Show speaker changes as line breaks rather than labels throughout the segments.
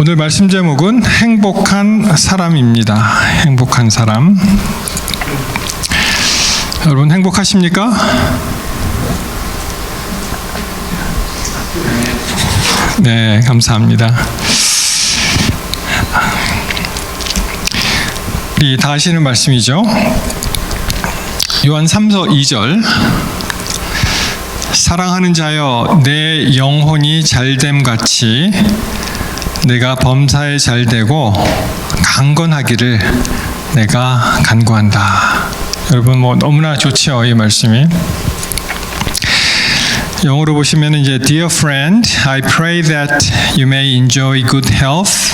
오늘 말씀 제목은 행복한 사람입니다. 행복한 사람. 여러분 행복하십니까? 네, 감사합니다. 우리 다 아시는 말씀이죠. 요한 3서 2절. 사랑하는 자여, 내 영혼이 잘됨 같이 내가 범사에 잘되고 강건하기를 내가 간구한다. 여러분 너무나 좋죠, 이 말씀이. 영어로 보시면 이제 Dear friend, I pray that you may enjoy good health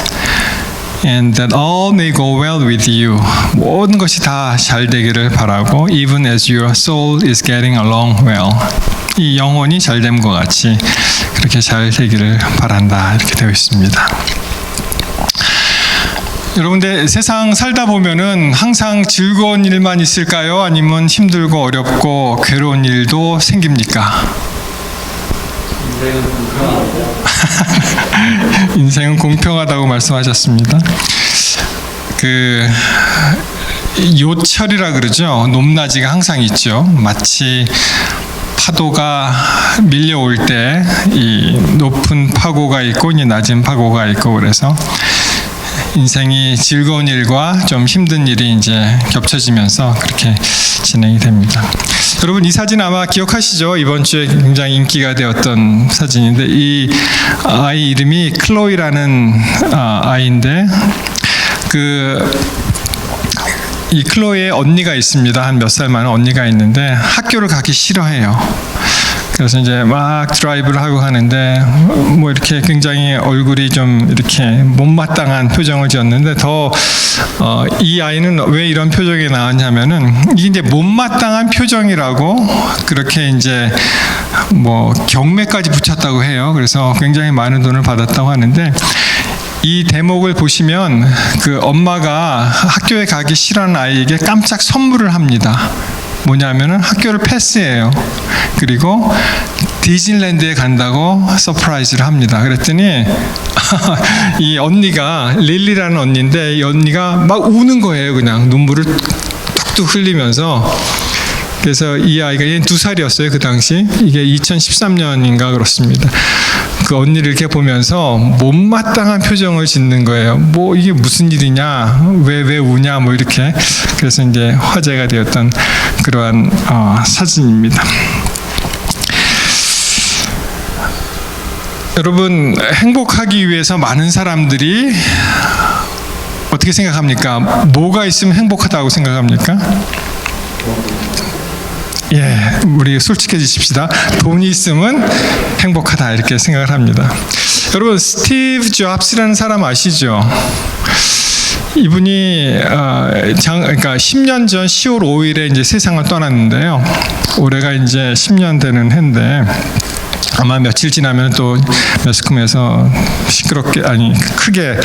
and that all may go well with you. 모든 것이 다 잘 되기를 바라고 even as your soul is getting along well. 이 영혼이 잘됨과 같이 그렇게 잘 되기를 바란다, 이렇게 되어 있습니다. 여러분들 세상 살다 보면은 항상 즐거운 일만 있을까요? 아니면 힘들고 어렵고 괴로운 일도 생깁니까? 인생은 공평하다고 말씀하셨습니다. 요철이라 그러죠. 높낮이가 항상 있죠. 마치 파도가 밀려올 때 이 높은 파고가 있고 이 낮은 파고가 있고, 그래서 인생이 즐거운 일과 좀 힘든 일이 이제 겹쳐지면서 그렇게 진행이 됩니다. 여러분 이 사진 아마 기억하시죠? 이번 주에 굉장히 인기가 되었던 사진인데, 이 아이 이름이 클로이라는 아이인데, 이 클로이의 언니가 있습니다. 한 몇 살 많은 언니가 있는데 학교를 가기 싫어해요. 그래서 이제 막 드라이브를 하고 하는데 뭐 이렇게 굉장히 얼굴이 좀 이렇게 못마땅한 표정을 지었는데, 이 아이는 왜 이런 표정이 나왔냐면은 이게 이제 못마땅한 표정이라고 그렇게 이제 뭐 경매까지 붙였다고 해요. 그래서 굉장히 많은 돈을 받았다고 하는데, 이 대목을 보시면 그 엄마가 학교에 가기 싫어하는 아이에게 깜짝 선물을 합니다. 뭐냐면은 학교를 패스해요. 그리고 디즈니랜드에 간다고 서프라이즈를 합니다. 그랬더니 이 언니가, 릴리라는 언니인데, 이 언니가 막 우는 거예요. 그냥 눈물을 뚝뚝 흘리면서. 그래서 이 아이가 2살이었어요 그 당시. 이게 2013년인가 그렇습니다. 그 언니를 이렇게 보면서 못마땅한 표정을 짓는 거예요. 뭐 이게 무슨 일이냐, 왜 우냐, 뭐 이렇게. 그래서 이제 화제가 되었던 그러한 사진입니다. 여러분 행복하기 위해서 많은 사람들이 어떻게 생각합니까? 뭐가 있으면 행복하다고 생각합니까? 예, 우리 솔직해지십시다. 돈이 있으면 행복하다, 이렇게 생각을 합니다. 여러분 스티브 잡스라는 사람 아시죠? 이분이 그러니까 10년 전 10월 5일에 이제 세상을 떠났는데요. 올해가 이제 10년 되는 해인데, 아마 며칠 지나면 또 매스컴에서 크게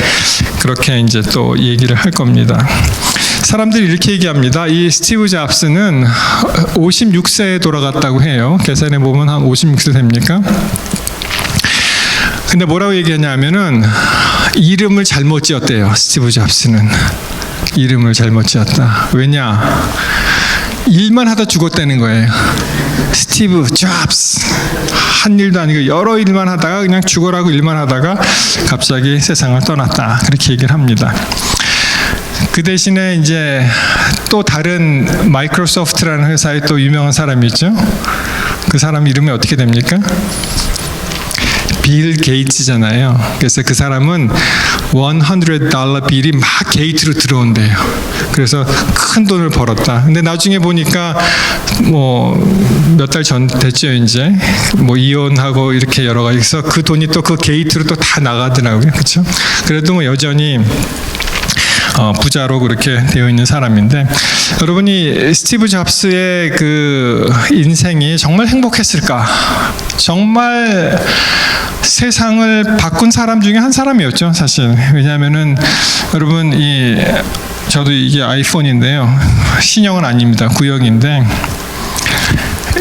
그렇게 이제 또 얘기를 할 겁니다. 사람들이 이렇게 얘기합니다. 이 스티브 잡스는 56세에 돌아갔다고 해요. 계산해 보면 한 56세 됩니까? 근데 뭐라고 얘기하냐면은 이름을 잘못 지었대요. 스티브 잡스는 이름을 잘못 지었다. 왜냐? 일만 하다 죽었다는 거예요. 스티브 잡스, 한 일도 아니고 여러 일만 하다가 그냥 죽어라고 일만 하다가 갑자기 세상을 떠났다, 그렇게 얘기를 합니다. 그 대신에 이제 또 다른 마이크로소프트라는 회사에 또 유명한 사람이 있죠. 그 사람 이름이 어떻게 됩니까? 빌 게이츠잖아요. 그래서 그 사람은 $100 빌이 막 게이트로 들어온대요. 그래서 큰 돈을 벌었다. 근데 나중에 보니까 뭐 몇 달 전 됐죠. 이제 뭐 이혼하고 이렇게 여러 가지 해서 그 돈이 또 그 게이트로 또 다 나가더라고요. 그렇죠? 그래도 뭐 여전히 부자로 그렇게 되어 있는 사람인데, 여러분이 스티브 잡스의 그 인생이 정말 행복했을까? 정말 세상을 바꾼 사람 중에 한 사람이었죠, 사실. 왜냐하면은 여러분 저도 이게 아이폰인데요, 신형은 아닙니다, 구형인데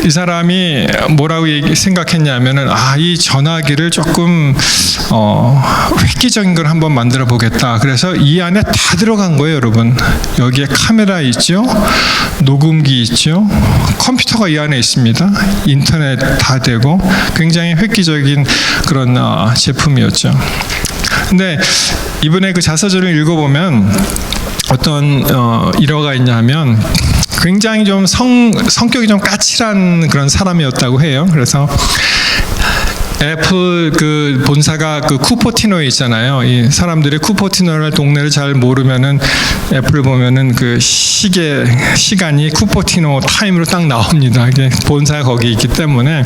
이 사람이 뭐라고 생각했냐면은 이 전화기를 조금 획기적인 걸 한번 만들어 보겠다. 그래서 이 안에 다 들어간 거예요, 여러분. 여기에 카메라 있죠, 녹음기 있죠, 컴퓨터가 이 안에 있습니다. 인터넷 다 되고 굉장히 획기적인 그런 제품이었죠. 근데 이번에 그 자서전을 읽어보면 어떤 일화가 있냐면 굉장히 좀 성격이 좀 까칠한 그런 사람이었다고 해요. 그래서 애플 그 본사가 그 쿠퍼티노에 있잖아요. 이 사람들이 쿠퍼티노를 동네를 잘 모르면은 애플을 보면은 그 시간이 쿠퍼티노 타임으로 딱 나옵니다. 이게 본사가 거기 있기 때문에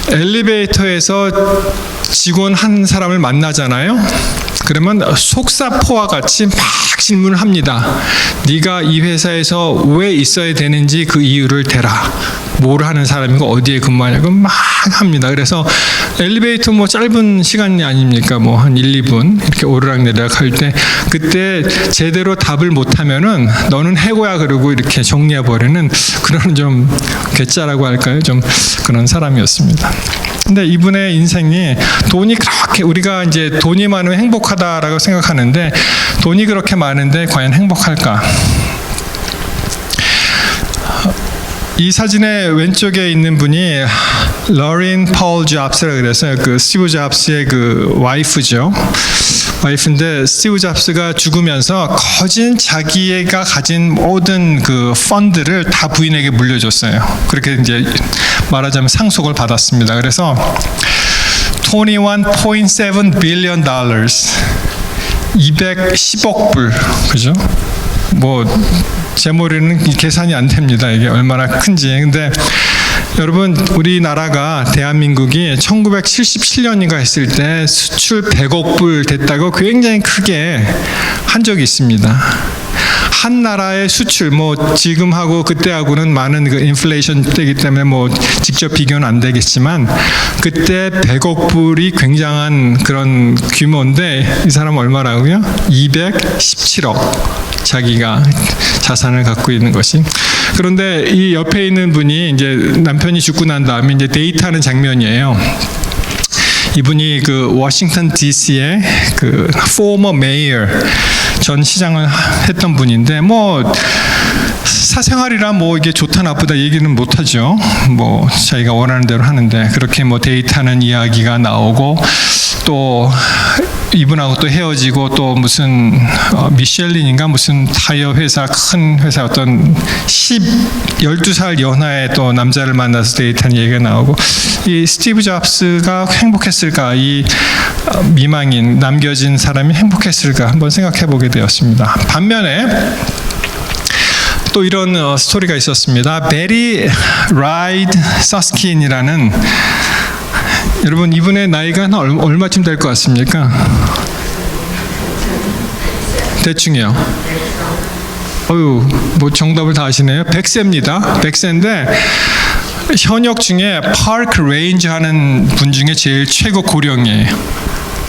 엘리베이터에서 직원 한 사람을 만나잖아요. 그러면 속사포와 같이 막 질문을 합니다. 네가 이 회사에서 왜 있어야 되는지 그 이유를 대라. 뭘 하는 사람이고 어디에 근무하냐고 막 합니다. 그래서 엘리베이터 뭐 짧은 시간이 아닙니까? 뭐 한 1, 2분 이렇게 오르락내리락 할 때 그때 제대로 답을 못하면은 너는 해고야 그러고 이렇게 정리해버리는 그런 좀 괴짜라고 할까요? 좀 그런 사람이었습니다. 근데 이분의 인생이 돈이 그렇게 우리가 이제 돈이 많으면 행복하다라고 생각하는데 돈이 그렇게 많은데 과연 행복할까? 이 사진의 왼쪽에 있는 분이 러린 파울 잡스라고 그래서 그 스티브 잡스의 그 와이프죠. 와이프인데 스티브 잡스가 죽으면서 거진 자기가 가진 모든 그 펀드를 다 부인에게 물려줬어요. 그렇게 이제 말하자면 상속을 받았습니다. 그래서 21.7 billion dollars, 210억 불, 그죠? 뭐 제 머리는 계산이 안 됩니다. 이게 얼마나 큰지. 근데 여러분 우리나라가 대한민국이 1977년인가 했을 때 수출 100억 불 됐다고 굉장히 크게 한 적이 있습니다. 한 나라의 수출 뭐 지금하고 그때하고는 많은 그 인플레이션 때이기 때문에 뭐 직접 비교는 안 되겠지만 그때 100억 불이 굉장한 그런 규모인데 이 사람 얼마라고요? 217억 자기가 자산을 갖고 있는 것이. 그런데 이 옆에 있는 분이 이제 남편이 죽고 난 다음에 이제 데이트하는 장면이에요. 이분이 그 워싱턴 DC의 그 former mayor 전 시장을 했던 분인데 뭐 사생활이라 뭐 이게 좋다 나쁘다 얘기는 못 하죠. 뭐 자기가 원하는 대로 하는데 그렇게 뭐 데이트하는 이야기가 나오고 또 이분하고 또 헤어지고 또 무슨 미셸린인가 무슨 타이어 회사 큰 회사 어떤 12살 연하의 또 남자를 만나서 데이트하는 얘기가 나오고 이 스티브 잡스가 행복했을까? 이 미망인 남겨진 사람이 행복했을까? 한번 생각해 보게 되었습니다. 반면에 또 이런 스토리가 있었습니다. 베리 라이드 서스킨이라는 여러분 이분의 나이가 한 얼마쯤 될 것 같습니까? 대충이요. 뭐 정답을 다 아시네요. 100세입니다. 100세인데 현역 중에 파크 레인저 하는 분 중에 제일 최고 고령이에요.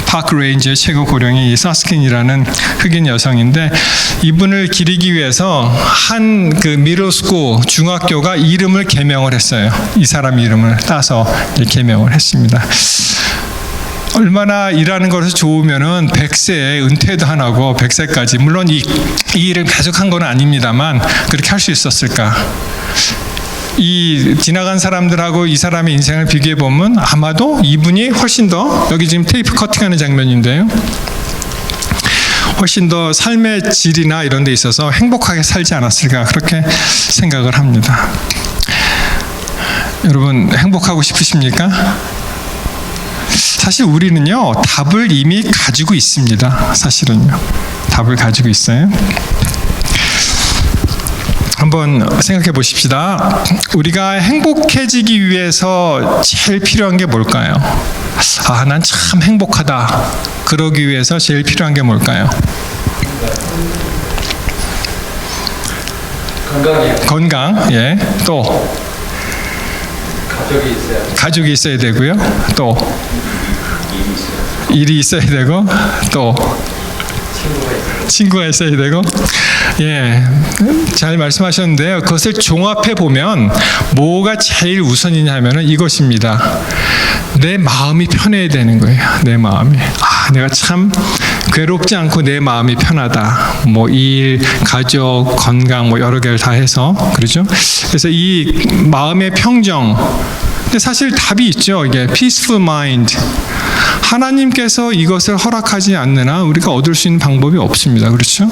파크 레인저의 최고 고령이 이 서스킨이라는 흑인 여성인데 이분을 기리기 위해서 한 그 미들스쿨 중학교가 이름을 개명을 했어요. 이 사람 이름을 따서 개명을 했습니다. 얼마나 일하는 것이 좋으면은 100세에 은퇴도 안 하고 100세까지 물론 이 일을 계속 한 건 아닙니다만 그렇게 할 수 있었을까? 이 지나간 사람들하고 이 사람의 인생을 비교해 보면 아마도 이분이 훨씬 더 여기 지금 테이프 커팅하는 장면인데요. 훨씬 더 삶의 질이나 이런 데 있어서 행복하게 살지 않았을까 그렇게 생각을 합니다. 여러분 행복하고 싶으십니까? 사실 우리는요 답을 이미 가지고 있습니다. 사실은요 답을 가지고 있어요. 한번 생각해 보십시다. 우리가 행복해지기 위해서 제일 필요한 게 뭘까요? 난 참 행복하다. 그러기 위해서 제일 필요한 게 뭘까요? 건강. 예. 또 가족이 있어야 되고요. 또 일이 있어야 되고 또 친구가 있어야 되고 예, 잘 말씀하셨는데요. 그것을 종합해 보면 뭐가 제일 우선이냐면은 이것입니다. 내 마음이 편해야 되는 거예요. 내 마음이. 내가 참 괴롭지 않고 내 마음이 편하다. 뭐 일, 가족, 건강 뭐 여러 개를 다 해서 그렇죠. 그래서 이 마음의 평정. 근데 사실 답이 있죠. 이게 peaceful mind. 하나님께서 이것을 허락하지 않는 한 우리가 얻을 수 있는 방법이 없습니다. 그렇죠?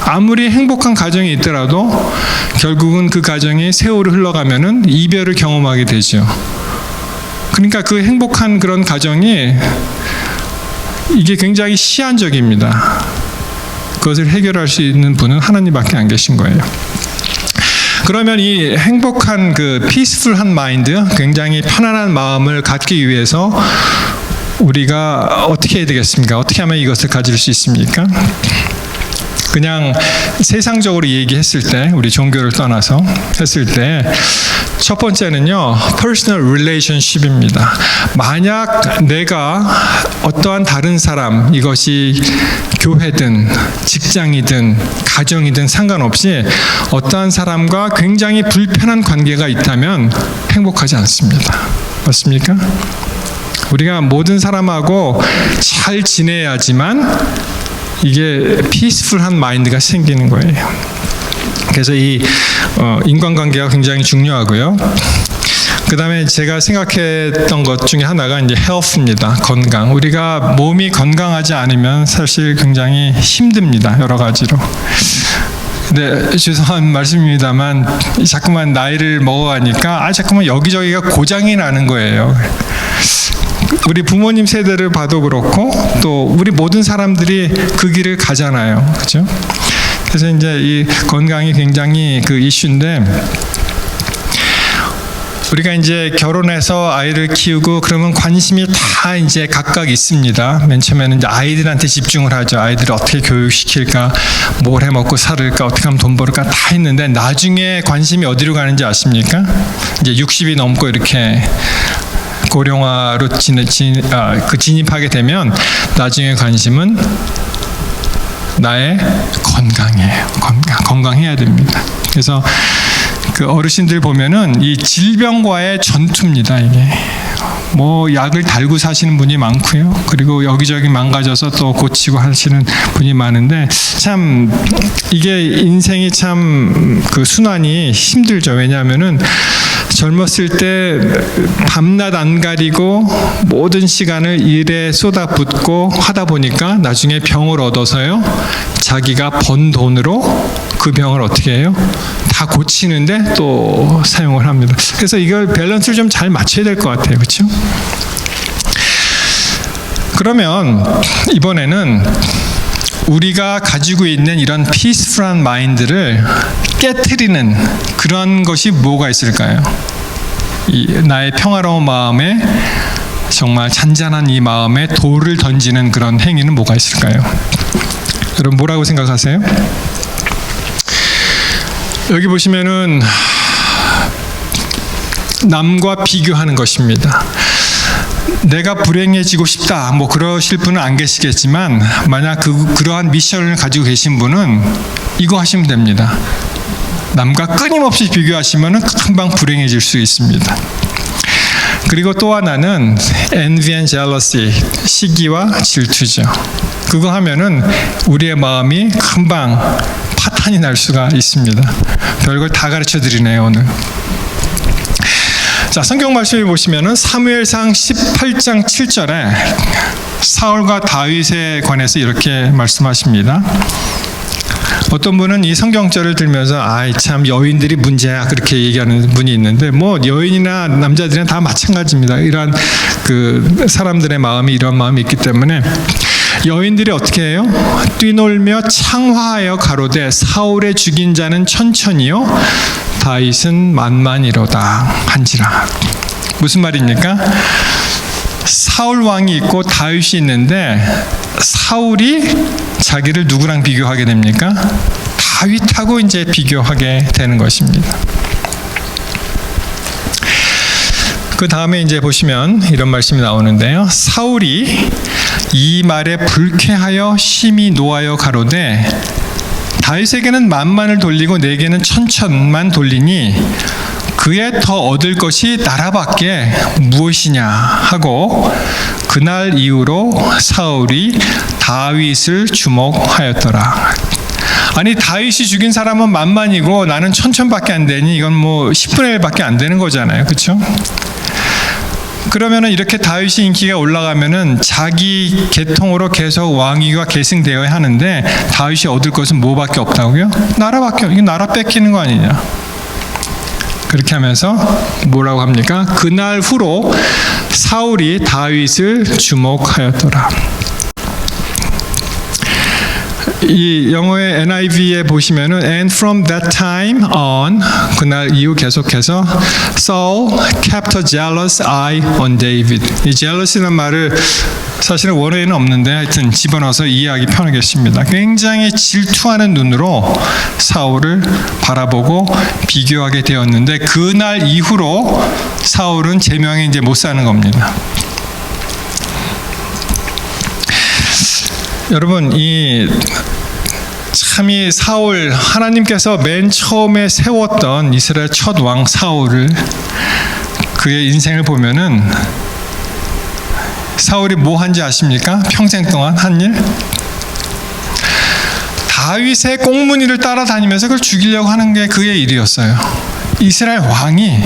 아무리 행복한 가정이 있더라도 결국은 그 가정이 세월이 흘러가면은 이별을 경험하게 되죠. 그러니까 그 행복한 그런 가정이 이게 굉장히 시한적입니다. 그것을 해결할 수 있는 분은 하나님밖에 안 계신 거예요. 그러면 이 행복한 그 피스풀한 마인드, 굉장히 편안한 마음을 갖기 위해서 우리가 어떻게 해야 되겠습니까? 어떻게 하면 이것을 가질 수 있습니까? 그냥 세상적으로 얘기했을 때, 우리 종교를 떠나서 했을 때 첫 번째는요, personal relationship입니다. 만약 내가 어떠한 다른 사람, 이것이 교회든 직장이든 가정이든 상관없이 어떠한 사람과 굉장히 불편한 관계가 있다면 행복하지 않습니다. 맞습니까? 우리가 모든 사람하고 잘 지내야지만 이게 피스풀한 마인드가 생기는 거예요. 그래서 이 인간관계가 굉장히 중요하고요. 그 다음에 제가 생각했던 것 중에 하나가 이제 health입니다. 건강. 우리가 몸이 건강하지 않으면 사실 굉장히 힘듭니다. 여러 가지로. 근데 죄송한 말씀입니다만 자꾸만 나이를 먹어가니까 자꾸만 여기저기가 고장이 나는 거예요. 우리 부모님 세대를 봐도 그렇고 또 우리 모든 사람들이 그 길을 가잖아요. 그렇죠? 그래서 이제 이 건강이 굉장히 그 이슈인데 우리가 이제 결혼해서 아이를 키우고 그러면 관심이 다 이제 각각 있습니다. 맨 처음에는 이제 아이들한테 집중을 하죠. 아이들을 어떻게 교육시킬까, 뭘 해 먹고 살을까, 어떻게 하면 돈 벌을까 다 있는데 나중에 관심이 어디로 가는지 아십니까? 이제 60이 넘고 이렇게 고령화로 진입하게 되면 나중에 관심은 나의 건강이에요. 건강해야 됩니다. 그래서 그 어르신들 보면은 이 질병과의 전투입니다. 이게 뭐 약을 달고 사시는 분이 많고요. 그리고 여기저기 망가져서 또 고치고 하시는 분이 많은데 참 이게 인생이 참 그 순환이 힘들죠. 왜냐하면은 젊었을 때 밤낮 안 가리고 모든 시간을 일에 쏟아붓고 하다 보니까 나중에 병을 얻어서요. 자기가 번 돈으로 그 병을 어떻게 해요? 다 고치는데 또 사용을 합니다. 그래서 이걸 밸런스를 좀 잘 맞춰야 될 것 같아요. 그렇죠? 그러면 이번에는 우리가 가지고 있는 이런 피스풀한 마인드를 깨트리는 그런 것이 뭐가 있을까요? 나의 평화로운 마음에 정말 잔잔한 이 마음에 돌을 던지는 그런 행위는 뭐가 있을까요? 여러분 뭐라고 생각하세요? 여기 보시면은 남과 비교하는 것입니다. 내가 불행해지고 싶다 뭐 그러실 분은 안 계시겠지만 만약 그러한 미션을 가지고 계신 분은 이거 하시면 됩니다. 남과 끊임없이 비교하시면 금방 불행해질 수 있습니다. 그리고 또 하나는 envy and jealousy, 시기와 질투죠. 그거 하면은 우리의 마음이 금방 파탄이 날 수가 있습니다. 별걸 다 가르쳐 드리네요 오늘. 자, 성경 말씀을 보시면은 사무엘상 18장 7절에 사울과 다윗에 관해서 이렇게 말씀하십니다. 어떤 분은 이 성경절을 들면서 아이 참 여인들이 문제야 그렇게 얘기하는 분이 있는데 뭐 여인이나 남자들은 다 마찬가지입니다. 이러한 그 사람들의 마음이 이런 마음이 있기 때문에 여인들이 어떻게 해요? 뛰놀며 창화하여 가로되 사울의 죽인 자는 천천히요 다윗은 만만이로다 한지라. 무슨 말입니까? 사울 왕이 있고 다윗이 있는데 사울이 자기를 누구랑 비교하게 됩니까? 다윗하고 이제 비교하게 되는 것입니다. 그 다음에 이제 보시면 이런 말씀이 나오는데요. 사울이 이 말에 불쾌하여 심히 노하여 가로되 다윗에게는 만만을 돌리고 내게는 천천만 돌리니 그에 더 얻을 것이 나라밖에 무엇이냐 하고 그날 이후로 사울이 다윗을 주목하였더라. 아니, 다윗이 죽인 사람은 만만이고 나는 천천밖에 안 되니 이건 뭐 10분의 1밖에 안 되는 거잖아요. 그렇죠? 그러면은 이렇게 다윗이 인기가 올라가면은 자기 계통으로 계속 왕위가 계승되어야 하는데 다윗이 얻을 것은 뭐밖에 없다고요? 나라밖에. 이게 나라 뺏기는 거 아니냐? 그렇게 하면서 뭐라고 합니까? 그날 후로 사울이 다윗을 주목하였더라. 이 영어의 NIV에 보시면은 and from that time on, 그날 이후 계속해서 Saul kept a jealous eye on David. 이 jealous이라는 말을 사실은 원어에는 없는데 하여튼 집어넣어서 이해하기 편하겠습니다. 굉장히 질투하는 눈으로 사울을 바라보고 비교하게 되었는데 그날 이후로 사울은 제명에 이제 못 사는 겁니다. 여러분, 이 사울, 하나님께서 맨 처음에 세웠던 이스라엘 첫 왕 사울을, 그의 인생을 보면은 사울이 뭐 한지 아십니까? 평생 동안 한 일? 다윗의 꽁무니를 따라다니면서 그걸 죽이려고 하는 게 그의 일이었어요. 이스라엘 왕이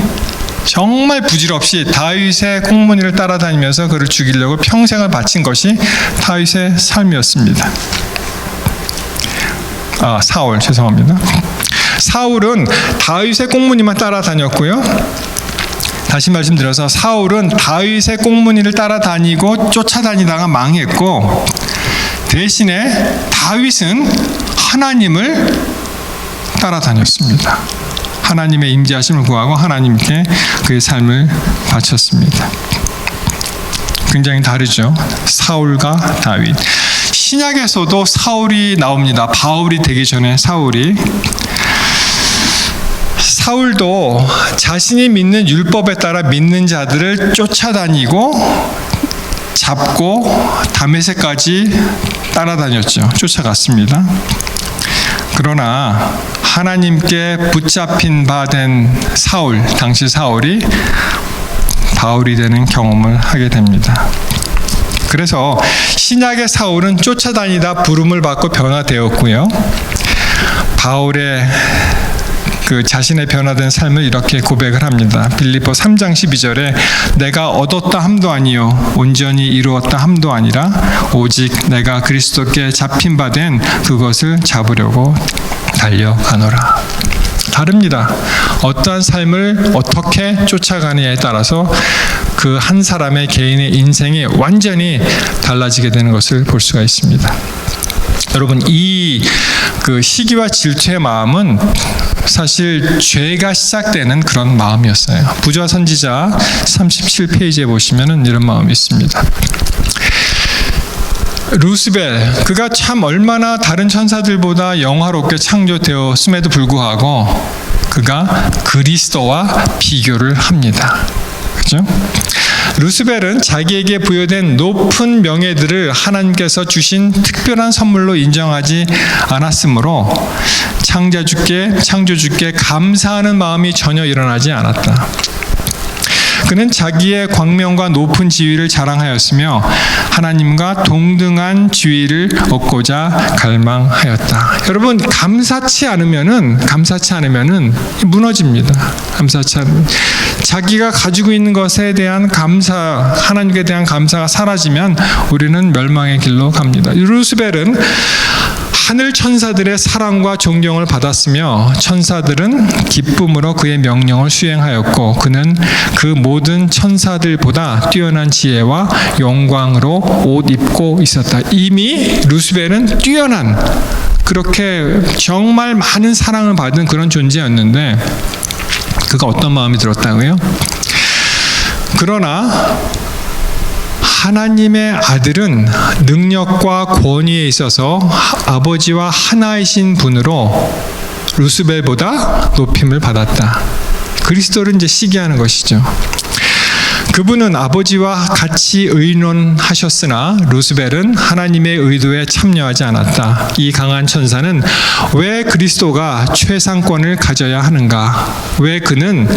정말 부질없이 다윗의 꽁무니를 따라다니면서 그를 죽이려고 평생을 바친 것이 다윗의 삶이었습니다. 사울, 죄송합니다. 사울은 다윗의 꽁무니만 따라다녔고요. 다시 말씀드려서 사울은 다윗의 꽁무니를 따라다니고 쫓아다니다가 망했고, 대신에 다윗은 하나님을 따라다녔습니다. 하나님의 임재하심을 구하고 하나님께 그의 삶을 바쳤습니다. 굉장히 다르죠. 사울과 다윗. 신약에서도 사울이 나옵니다. 바울이 되기 전에 사울도 자신이 믿는 율법에 따라 믿는 자들을 쫓아다니고 잡고 다메섹까지 따라다녔죠. 쫓아갔습니다. 그러나 하나님께 붙잡힌 바 된 사울, 당시 사울이 바울이 되는 경험을 하게 됩니다. 그래서 신약의 사울은 쫓아다니다 부름을 받고 변화되었고요. 바울의 그 자신의 변화된 삶을 이렇게 고백을 합니다. 빌립보 3장 12절에 내가 얻었다 함도 아니요 온전히 이루었다 함도 아니라 오직 내가 그리스도께 잡힌 바 된 그것을 잡으려고 달려가노라. 다릅니다. 어떠한 삶을 어떻게 쫓아가느냐에 따라서 그 한 사람의 개인의 인생이 완전히 달라지게 되는 것을 볼 수가 있습니다. 여러분, 이 그 시기와 질투의 마음은 사실 죄가 시작되는 그런 마음이었어요. 부자 선지자 37페이지에 보시면은 이런 마음이 있습니다. 루스벨, 그가 참 얼마나 다른 천사들보다 영화롭게 창조되었음에도 불구하고 그가 그리스도와 비교를 합니다. 그죠? 루스벨은 자기에게 부여된 높은 명예들을 하나님께서 주신 특별한 선물로 인정하지 않았으므로 창조주께 감사하는 마음이 전혀 일어나지 않았다. 그는 자기의 광명과 높은 지위를 자랑하였으며 하나님과 동등한 지위를 얻고자 갈망하였다. 여러분, 감사치 않으면은 무너집니다. 감사치 않으면 자기가 가지고 있는 것에 대한 감사, 하나님께 대한 감사가 사라지면 우리는 멸망의 길로 갑니다. 루스벨은 하늘 천사들의 사랑과 존경을 받았으며 천사들은 기쁨으로 그의 명령을 수행하였고 그는 그 모든 천사들보다 뛰어난 지혜와 영광으로 옷 입고 있었다. 이미 루스벨은 뛰어난, 그렇게 정말 많은 사랑을 받은 그런 존재였는데 그가 어떤 마음이 들었다고요? 그러나 하나님의 아들은 능력과 권위에 있어서 아버지와 하나이신 분으로 루스벨보다 높임을 받았다. 그리스도를 이제 시기하는 것이죠. 그분은 아버지와 같이 의논하셨으나 루스벨은 하나님의 의도에 참여하지 않았다. 이 강한 천사는 왜 그리스도가 최상권을 가져야 하는가? 왜 그는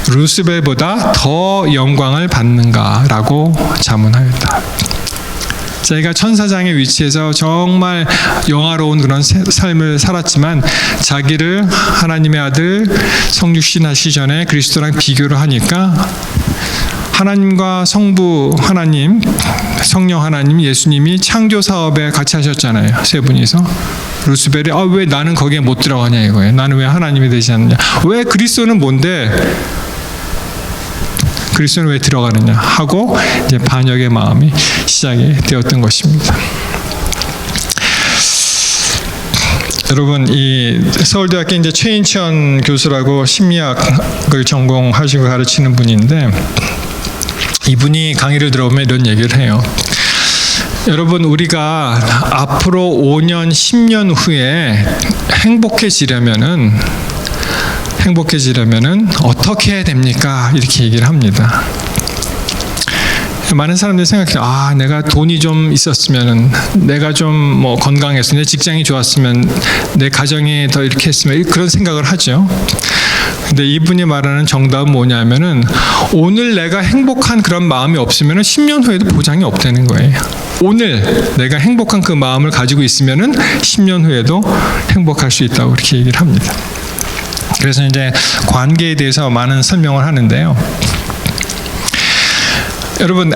루스벨보다 더 영광을 받는가라고 자문하였다. 자기가 천사장의 위치에서 정말 영화로운 그런 삶을 살았지만 자기를 하나님의 아들 성육신 하시기 전에 그리스도랑 비교를 하니까 하나님과 성부 하나님, 성령 하나님, 예수님이 창조 사업에 같이 하셨잖아요. 세 분이서. 루스벨이 왜 나는 거기에 못 들어가냐 이거예요. 나는 왜 하나님이 되지 않느냐. 왜 그리스도는 뭔데 그리스도는 왜 들어가느냐 하고 이제 반역의 마음이 시작이 되었던 것입니다. 여러분, 이 서울대학교 이제 최인천 교수라고 심리학을 전공하시고 가르치는 분인데 이분이 강의를 들어보면 이런 얘기를 해요. 여러분, 우리가 앞으로 5년, 10년 후에 행복해지려면은 어떻게 해야 됩니까? 이렇게 얘기를 합니다. 많은 사람들이 생각해요. 내가 돈이 좀 있었으면, 내가 좀 뭐 건강했으면, 내 직장이 좋았으면, 내 가정이 더 이렇게 했으면, 그런 생각을 하죠. 근데 이분이 말하는 정답은 뭐냐면은 오늘 내가 행복한 그런 마음이 없으면은 10년 후에도 보장이 없다는 거예요. 오늘 내가 행복한 그 마음을 가지고 있으면은 10년 후에도 행복할 수 있다고 이렇게 얘기를 합니다. 그래서 이제 관계에 대해서 많은 설명을 하는데요. 여러분,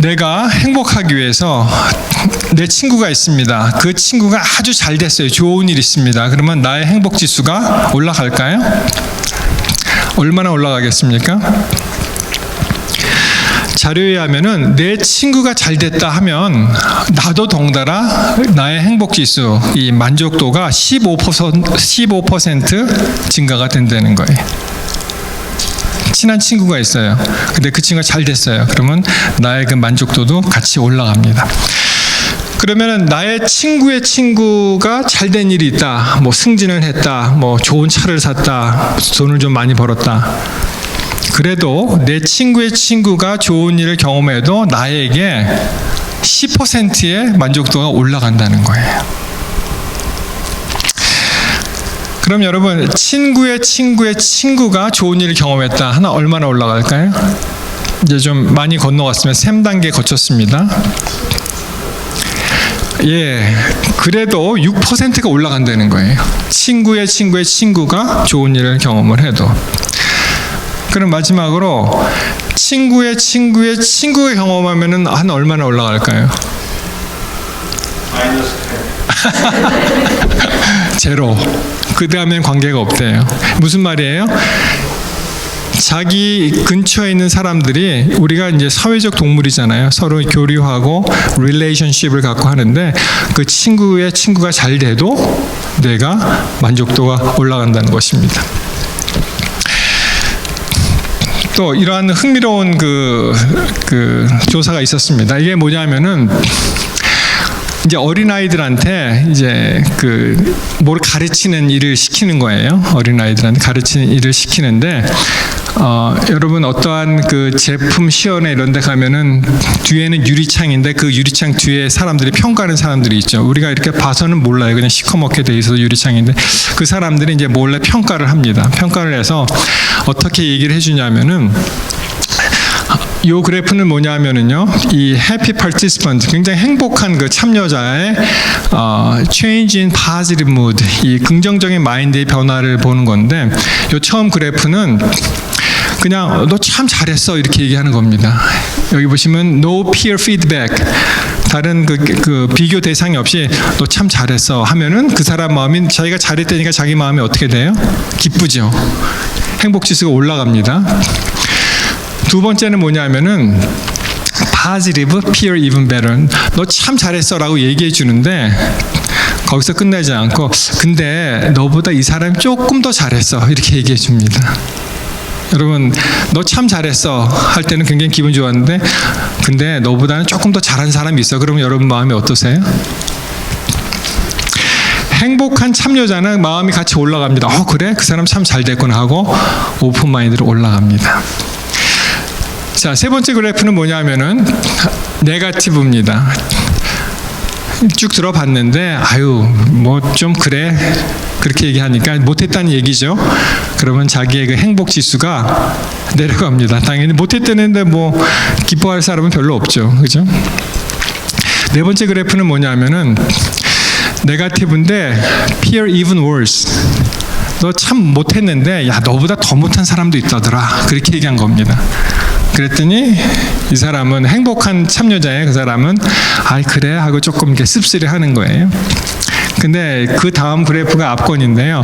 내가 행복하기 위해서 내 친구가 있습니다. 그 친구가 아주 잘 됐어요. 좋은 일 있습니다. 그러면 나의 행복 지수가 올라갈까요? 얼마나 올라가겠습니까? 자료에 하면은 내 친구가 잘 됐다 하면 나도 덩달아 나의 행복 지수, 이 만족도가 15% 증가가 된다는 거예요. 친한 친구가 있어요. 근데 그 친구가 잘 됐어요. 그러면 나의 그 만족도도 같이 올라갑니다. 그러면은 나의 친구의 친구가 잘된 일이 있다. 뭐 승진을 했다. 뭐 좋은 차를 샀다. 돈을 좀 많이 벌었다. 그래도 내 친구의 친구가 좋은 일을 경험해도 나에게 10%의 만족도가 올라간다는 거예요. 그럼 여러분, 친구의 친구의 친구가 좋은 일을 경험했다 하나 얼마나 올라갈까요? 이제 좀 많이 건너갔으면 3단계 거쳤습니다. 그래도 6%가 올라간다는 거예요. 친구의 친구의 친구가 좋은 일을 경험을 해도. 그럼 마지막으로 친구의 친구의 친구가 경험하면은 한 얼마나 올라갈까요?
마이너스 10.
제로. 그 다음엔 관계가 없대요. 무슨 말이에요? 자기 근처에 있는 사람들이, 우리가 이제 사회적 동물이잖아요. 서로 교류하고 릴레이션십을 갖고 하는데 그 친구의 친구가 잘 돼도 내가 만족도가 올라간다는 것입니다. 또 이러한 흥미로운 그 조사가 있었습니다. 이게 뭐냐면은 이제 어린아이들한테 이제 뭘 가르치는 일을 시키는 거예요. 어린아이들한테 가르치는 일을 시키는데, 여러분 어떠한 그 제품 시연회 이런 데 가면은 뒤에는 유리창인데 그 유리창 뒤에 사람들이 평가하는 사람들이 있죠. 우리가 이렇게 봐서는 몰라요. 그냥 시커멓게 돼 있어서 유리창인데 그 사람들이 이제 몰래 평가를 합니다. 평가를 해서 어떻게 얘기를 해주냐면은, 이 그래프는 뭐냐면은요, 이 happy participant, 굉장히 행복한 그 참여자의 change in positive mood, 이 긍정적인 마인드의 변화를 보는 건데, 이 처음 그래프는 그냥 너 참 잘했어 이렇게 얘기하는 겁니다. 여기 보시면 no peer feedback, 다른 그 비교 대상이 없이 너 참 잘했어 하면은 그 사람 마음이, 자기가 잘했다니까 자기 마음이 어떻게 돼요? 기쁘죠. 행복 지수가 올라갑니다. 두 번째는 뭐냐면은 positive, peer even better. 너 참 잘했어 라고 얘기해 주는데 거기서 끝나지 않고, 근데 너보다 이 사람이 조금 더 잘했어 이렇게 얘기해 줍니다. 여러분, 너 참 잘했어 할 때는 굉장히 기분 좋았는데, 근데 너보다는 조금 더 잘한 사람이 있어. 그러면 여러분 마음이 어떠세요? 행복한 참여자는 마음이 같이 올라갑니다. 그래? 그 사람 참 잘 됐구나 하고 오픈 마인드로 올라갑니다. 자, 세 번째 그래프는 뭐냐면은 네거티브입니다. 쭉 들어봤는데 뭐 좀 그래 그렇게 얘기하니까 못했다는 얘기죠. 그러면 자기의 그 행복 지수가 내려갑니다. 당연히 못했다는데 뭐 기뻐할 사람은 별로 없죠, 그죠? 네 번째 그래프는 뭐냐면은 네거티브인데 peer even worse. 너 참 못했는데 야 너보다 더 못한 사람도 있다더라, 그렇게 얘기한 겁니다. 그랬더니 이 사람은 행복한 참여자예요. 그 사람은 그래 하고 조금 이렇게 씁쓸해하는 거예요. 근데 그 다음 그래프가 앞권인데요.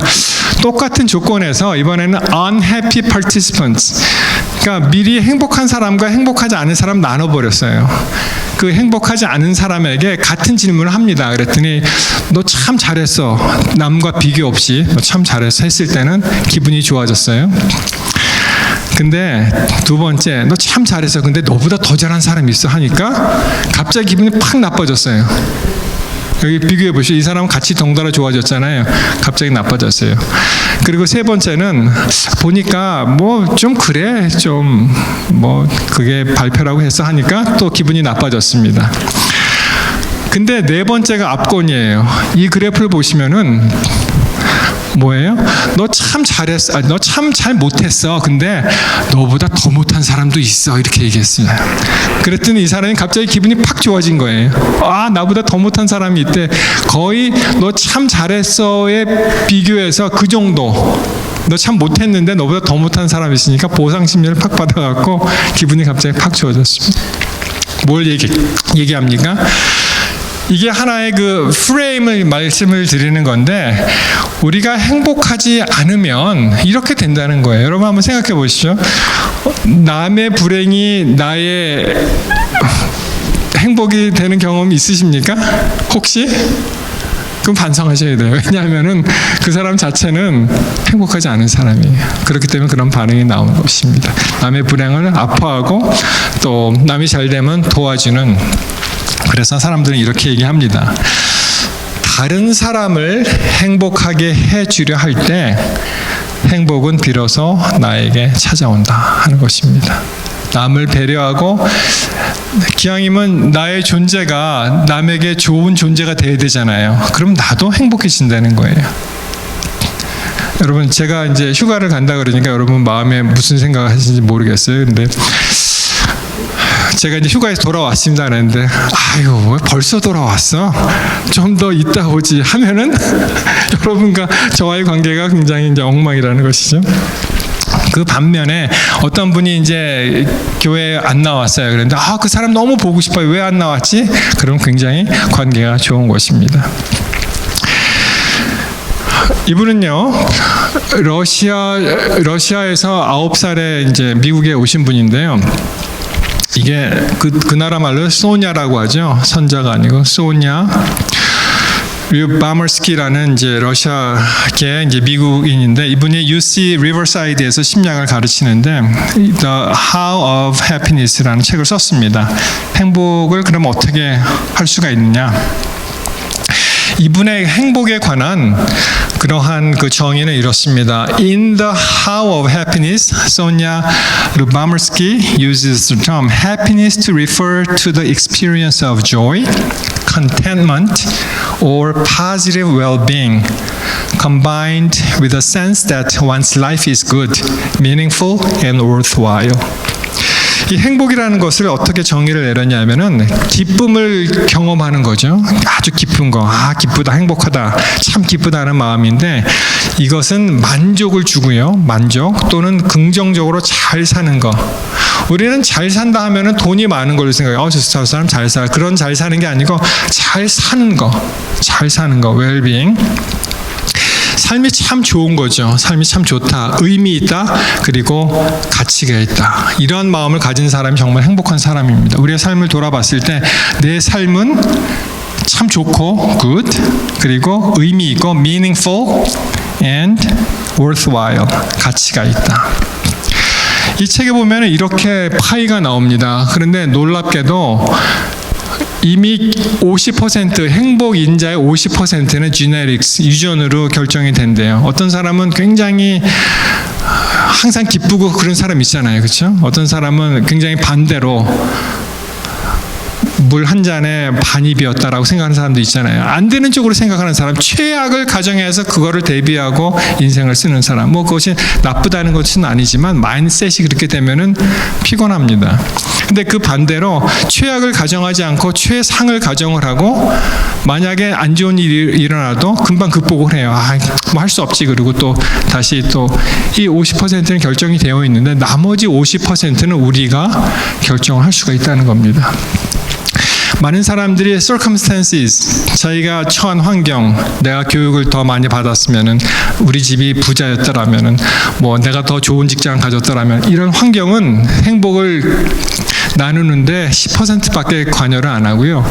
똑같은 조건에서 이번에는 unhappy participants, 그러니까 미리 행복한 사람과 행복하지 않은 사람 나눠버렸어요. 그 행복하지 않은 사람에게 같은 질문을 합니다. 그랬더니 너 참 잘했어, 남과 비교 없이 너 참 잘했어 했을 때는 기분이 좋아졌어요. 근데 두 번째, 너 참 잘했어, 근데 너보다 더 잘한 사람이 있어 하니까 갑자기 기분이 팍 나빠졌어요. 여기 비교해 보시죠. 이 사람은 같이 덩달아 좋아졌잖아요. 갑자기 나빠졌어요. 그리고 세 번째는 보니까 뭐 좀 그래, 좀 뭐 그게 발표라고 해서 하니까 또 기분이 나빠졌습니다. 근데 네 번째가 압권이에요. 이 그래프를 보시면은 뭐예요? 너 참 잘했어, 너 참 잘 못했어, 근데 너보다 더 못한 사람도 있어, 이렇게 얘기했어요. 그랬더니 이 사람이 갑자기 기분이 팍 좋아진 거예요. 나보다 더 못한 사람이 있대. 거의 너 참 잘했어에 비교해서 그 정도, 너 참 못했는데 너보다 더 못한 사람이 있으니까 보상 심리를 팍 받아갖고 기분이 갑자기 팍 좋아졌습니다. 뭘 얘기합니까? 이게 하나의 그 프레임을 말씀을 드리는 건데, 우리가 행복하지 않으면 이렇게 된다는 거예요. 여러분 한번 생각해 보시죠. 남의 불행이 나의 행복이 되는 경험이 있으십니까? 혹시? 그럼 반성하셔야 돼요. 왜냐하면은 그 사람 자체는 행복하지 않은 사람이에요. 그렇기 때문에 그런 반응이 나오는 것입니다. 남의 불행을 아파하고 또 남이 잘 되면 도와주는, 그래서 사람들은 이렇게 얘기합니다. 다른 사람을 행복하게 해주려 할 때 행복은 비로소 나에게 찾아온다 하는 것입니다. 남을 배려하고, 기왕이면 나의 존재가 남에게 좋은 존재가 돼야 되잖아요. 그럼 나도 행복해진다는 거예요. 여러분, 제가 이제 휴가를 간다 그러니까 여러분 마음에 무슨 생각을 하시는지 모르겠어요. 근데 제가 이제 휴가에서 돌아왔습니다 그랬는데, 왜 벌써 돌아왔어? 좀 더 있다 오지 하면은 여러분과 저와의 관계가 굉장히 이제 엉망이라는 것이죠. 그 반면에 어떤 분이 이제 교회에 안 나왔어요. 그런데 그 사람 너무 보고 싶어요. 왜 안 나왔지? 그럼 굉장히 관계가 좋은 것입니다. 이분은요, 러시아에서 9살에 이제 미국에 오신 분인데요. 이게 그 나라 말로 소냐라고 하죠. 선자가 아니고 소냐 류바머스키라는 이제 러시아계 이제 미국인인데, 이분이 UC 리버사이드에서 심리학을 가르치는데 The How of Happiness라는 책을 썼습니다. 행복을 그럼 어떻게 할 수가 있느냐? 이분의 행복에 관한 그러한 그 정의는 이렇습니다. In the How of Happiness, Sonia Lyubomirsky uses the term happiness to refer to the experience of joy, contentment, or positive well-being, combined with a sense that one's life is good, meaningful, and worthwhile. 이 행복이라는 것을 어떻게 정의를 내렸냐면은 기쁨을 경험하는 거죠. 아주 기쁜 거, 기쁘다, 행복하다, 참 기쁘다는 마음인데, 이것은 만족을 주고요. 만족 또는 긍정적으로 잘 사는 거. 우리는 잘 산다 하면은 돈이 많은 걸로 생각해요. 저 사람 잘 살아. 그런 잘 사는 게 아니고 잘 사는 거, 잘 사는 거, 웰빙. 삶이 참 좋은 거죠. 삶이 참 좋다, 의미 있다, 그리고 가치가 있다. 이런 마음을 가진 사람이 정말 행복한 사람입니다. 우리의 삶을 돌아봤을 때 내 삶은 참 좋고 good, 그리고 의미 있고 meaningful and worthwhile, 가치가 있다. 이 책에 보면 이렇게 파이가 나옵니다. 그런데 놀랍게도 이미 50% 행복인자의 50%는 지네릭스, 유전으로 결정이 된대요. 어떤 사람은 굉장히 항상 기쁘고 그런 사람 있잖아요. 그렇죠? 어떤 사람은 굉장히 반대로 물 한 잔에 반이 비었다라고 생각하는 사람도 있잖아요. 안 되는 쪽으로 생각하는 사람, 최악을 가정해서 그거를 대비하고 인생을 쓰는 사람. 뭐 그것이 나쁘다는 것은 아니지만 마인드셋이 그렇게 되면은 피곤합니다. 근데 그 반대로 최악을 가정하지 않고 최상을 가정을 하고 만약에 안 좋은 일이 일어나도 금방 극복을 해요. 뭐 할 수 없지. 그리고 또 다시 또 이 50%는 결정이 되어 있는데 나머지 50%는 우리가 결정할 수가 있다는 겁니다. 많은 사람들이 circumstances, 자기가 처한 환경, 내가 교육을 더 많이 받았으면은, 우리 집이 부자였더라면은, 뭐 내가 더 좋은 직장을 가졌더라면, 이런 환경은 행복을 나누는데 10%밖에 관여를 안 하고요.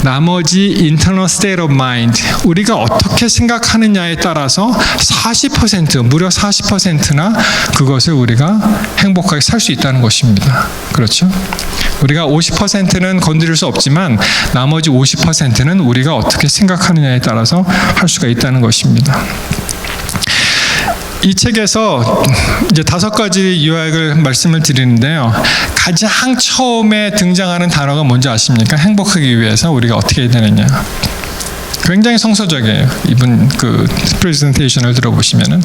나머지 internal state of mind, 우리가 어떻게 생각하느냐에 따라서 40%, 무려 40%나 그것을 우리가 행복하게 살 수 있다는 것입니다. 그렇죠? 우리가 50%는 건드릴 수 없지만 나머지 50%는 우리가 어떻게 생각하느냐에 따라서 할 수가 있다는 것입니다. 이 책에서 이제 5가지 요약을 말씀을 드리는데요. 가장 처음에 등장하는 단어가 뭔지 아십니까? 행복하기 위해서 우리가 어떻게 해야 되느냐. 굉장히 성서적이에요. 이분 그 프레젠테이션을 들어보시면은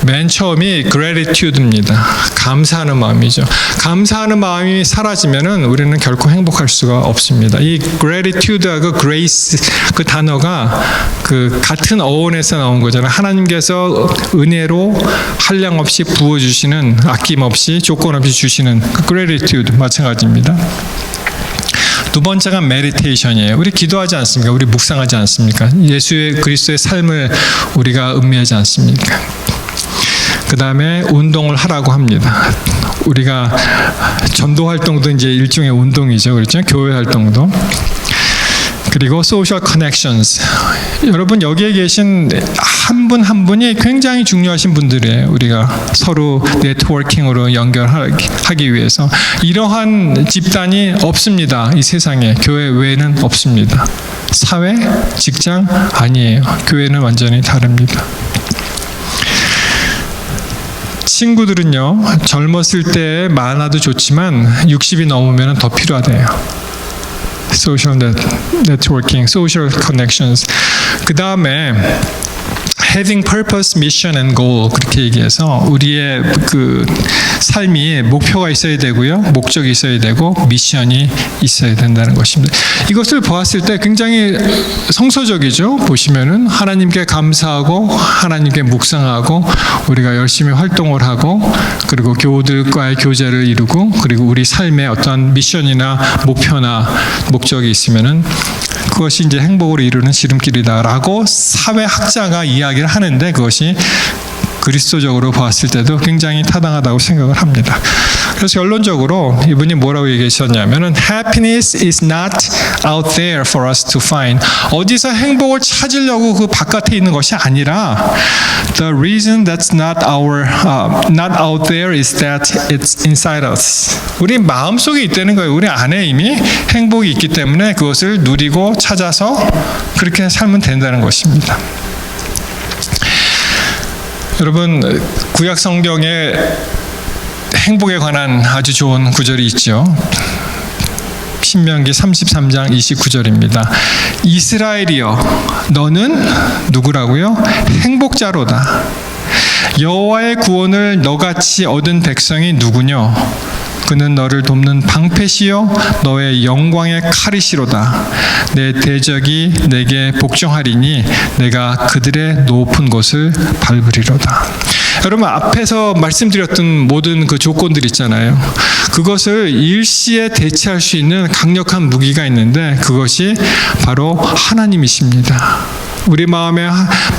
맨 처음이 gratitude입니다. 감사하는 마음이죠. 감사하는 마음이 사라지면은 우리는 결코 행복할 수가 없습니다. 이 gratitude하고 grace 그 단어가 그 같은 어원에서 나온 거잖아요. 하나님께서 은혜로 한량없이 부어주시는, 아낌없이 조건 없이 주시는 그 gratitude 마찬가지입니다. 두 번째가 meditation이에요. 우리 기도하지 않습니까? 우리 묵상하지 않습니까? 예수의 그리스도의 삶을 우리가 음미하지 않습니까? 그 다음에 운동을 하라고 합니다. 우리가 전도 활동도 이제 일종의 운동이죠. 그렇죠? 교회 활동도. 그리고 social connections. 여러분 여기에 계신 한 분 한 분이 굉장히 중요하신 분들이에요. 우리가 서로 네트워킹으로 연결하기 위해서. 이러한 집단이 없습니다. 이 세상에. 교회 외에는 없습니다. 사회, 직장 아니에요. 교회는 완전히 다릅니다. 친구들은요, 젊었을 때 많아도 좋지만 60이 넘으면 더 필요하대요. social networking, social connections. 그 다음에 having purpose, mission and goal 그렇게 얘기해서 우리의 그 삶이 목표가 있어야 되고요, 목적이 있어야 되고 미션이 있어야 된다는 것입니다. 이것을 보았을 때 굉장히 성서적이죠. 보시면은 하나님께 감사하고 하나님께 묵상하고 우리가 열심히 활동을 하고 그리고 교우들과의 교제를 이루고 그리고 우리 삶에 어떤 미션이나 목표나 목적이 있으면은 그것이 이제 행복으로 이루는 지름길이다라고 사회학자가 이야기를 하는데 그것이 그리스도적으로 봤을 때도 굉장히 타당하다고 생각을 합니다. 그래서 결론적으로 이분이 뭐라고 얘기하셨냐면은 Happiness is not out there for us to find. 어디서 행복을 찾으려고 그 바깥에 있는 것이 아니라 The reason that's not out there is that it's inside us. 우리 마음속에 있다는 거예요. 우리 안에 이미 행복이 있기 때문에 그것을 누리고 찾아서 그렇게 살면 된다는 것입니다. 여러분 구약 성경에 행복에 관한 아주 좋은 구절이 있죠. 신명기 33장 29절입니다. 이스라엘이여 너는 누구라고요? 행복자로다. 여호와의 구원을 너같이 얻은 백성이 누구뇨? 그는 너를 돕는 방패시요 너의 영광의 칼이시로다. 내 대적이 내게 복종하리니 내가 그들의 높은 곳을 밟으리로다. 여러분 앞에서 말씀드렸던 모든 그 조건들 있잖아요. 그것을 일시에 대체할 수 있는 강력한 무기가 있는데 그것이 바로 하나님이십니다. 우리 마음에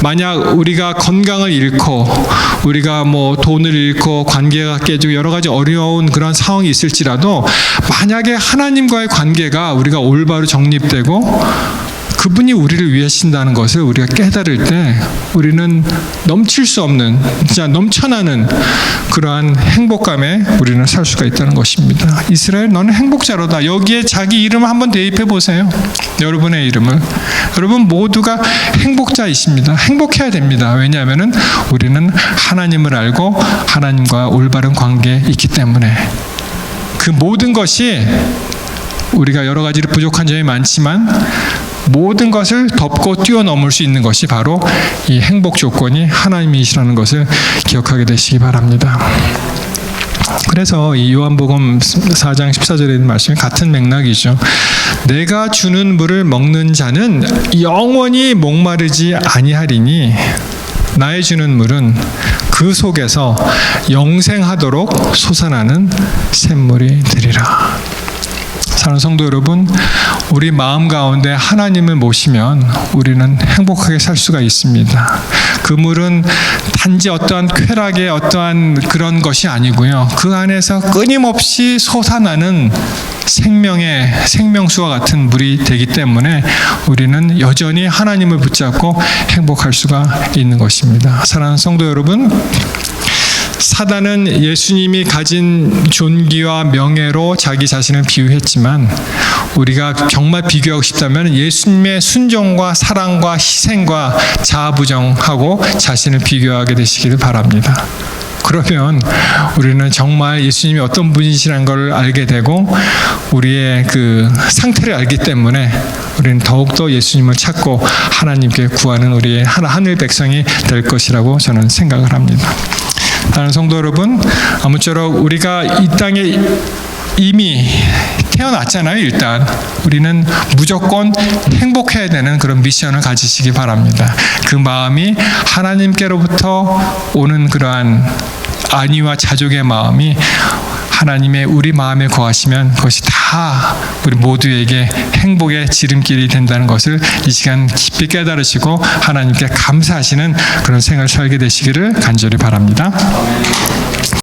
만약 우리가 건강을 잃고 우리가 뭐 돈을 잃고 관계가 깨지고 여러 가지 어려운 그런 상황이 있을지라도 만약에 하나님과의 관계가 우리가 올바로 정립되고 그분이 우리를 위해 신다는 것을 우리가 깨달을 때 우리는 넘칠 수 없는, 진짜 넘쳐나는 그러한 행복감에 우리는 살 수가 있다는 것입니다. 이스라엘, 너는 행복자로다. 여기에 자기 이름을 한번 대입해 보세요. 여러분의 이름을. 여러분 모두가 행복자이십니다. 행복해야 됩니다. 왜냐하면 우리는 하나님을 알고 하나님과 올바른 관계에 있기 때문에. 그 모든 것이, 우리가 여러 가지로 부족한 점이 많지만 모든 것을 덮고 뛰어넘을 수 있는 것이 바로 이 행복 조건이 하나님이시라는 것을 기억하게 되시기 바랍니다. 그래서 이 요한복음 4장 14절에 있는 말씀이 같은 맥락이죠. 내가 주는 물을 먹는 자는 영원히 목마르지 아니하리니 나의 주는 물은 그 속에서 영생하도록 솟아나는 샘물이 되리라. 사랑하는 성도 여러분, 우리 마음 가운데 하나님을 모시면 우리는 행복하게 살 수가 있습니다. 그 물은 단지 어떠한 쾌락의 어떠한 그런 것이 아니고요. 그 안에서 끊임없이 솟아나는 생명의 생명수와 같은 물이 되기 때문에 우리는 여전히 하나님을 붙잡고 행복할 수가 있는 것입니다. 사랑하는 성도 여러분, 사단은 예수님이 가진 존귀와 명예로 자기 자신을 비유했지만 우리가 정말 비교하고 싶다면 예수님의 순종과 사랑과 희생과 자아부정하고 자신을 비교하게 되시기를 바랍니다. 그러면 우리는 정말 예수님이 어떤 분이시라는 걸 알게 되고 우리의 그 상태를 알기 때문에 우리는 더욱더 예수님을 찾고 하나님께 구하는 우리의 하늘 백성이 될 것이라고 저는 생각을 합니다. 다른 성도 여러분, 아무쪼록 우리가 이 땅에 이미 태어났잖아요. 일단 우리는 무조건 행복해야 되는 그런 미션을 가지시기 바랍니다. 그 마음이 하나님께로부터 오는 그러한 안위와 자족의 마음이 하나님의 우리 마음에 거하시면 그것이 다 우리 모두에게 행복의 지름길이 된다는 것을 이 시간 깊이 깨달으시고 하나님께 감사하시는 그런 생을 살게 되시기를 간절히 바랍니다.